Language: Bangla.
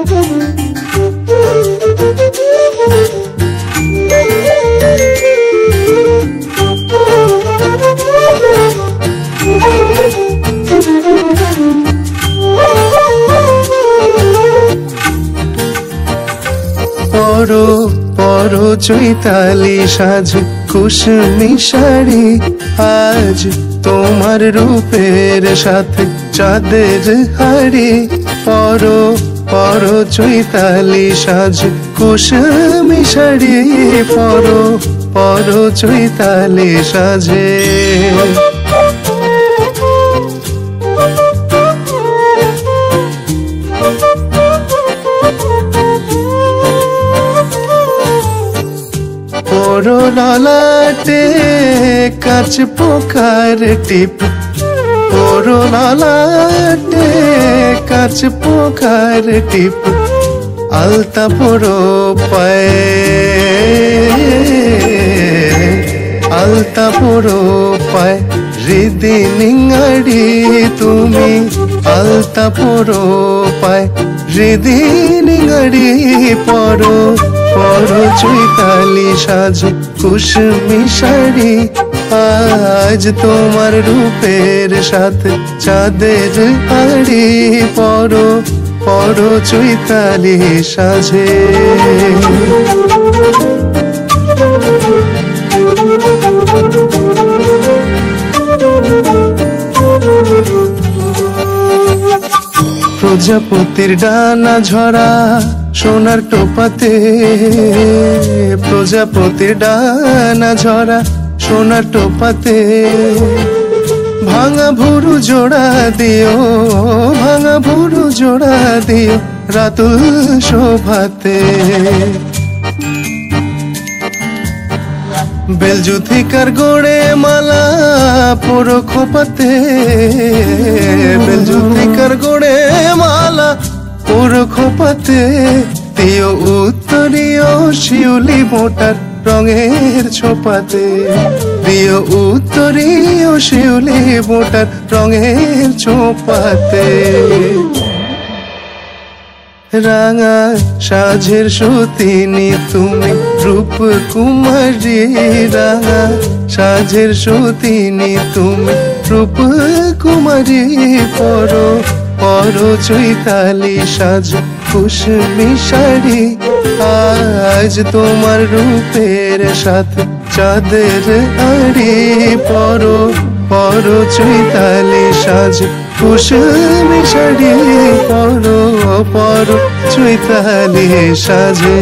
পরো পরো চৈতালি সাজ কুসুমি শাড়ি, আজ তোমার রূপের সাথে চাঁদের হাড়ি। পরো পরো চৈতালি সাজ কুসুমি শাড়ি, পরো পরো চৈতালি সাজে। পরো ললাটে কাঁচ পোকার টিপ, পরো ললাটে কাঁচ পোকার টিপ। আলতা পরো পায়ে, আলতা পরো পায়ে হৃদি নিঙাড়ি তুমি। আলতা পরো পায়ে হৃদি নিঙাড়ি, পরো পরো চৈতালি সাজ কুসুমি শাড়ি, আজ তোমার রূপের সাথে চাঁদের হাড়ি। পরো পরো চৈতালি সাজে। প্রজাপতির ডানা ঝরা সোনার টোপাতে, প্রজাপতির ডানা ঝরা সোনার টোপাতে। ভাঙা ভুরু জোড়া দিও, ভাঙা ভুরু জোড়া দিও রাতুল শোভাতে। বেলজুথিকার গোড়ে মালা পরো খোপাতে, বেলজুথিকার গোড়ে মালা পরো খোপাতে। দিও উত্তরীয় শিউলি মোটার রঙের ছোপাতে, দিও উত্তরীয় শিউলি মোটার রঙের ছোপাতে। রাঙা সাজের সতিনী তুমি রূপ কুমারী, রাঙা সাজের সতিনী তুমি রূপ কুমারী। পরো পরো চৈতালি সাজ কুসুমি শাড়ি, আজ তোমার রূপের সাথে চাঁদের হাড়ি। পরো পরো চৈতালি সাজ কুসুমি শাড়ি, পরো পরো চৈতালি সাজে।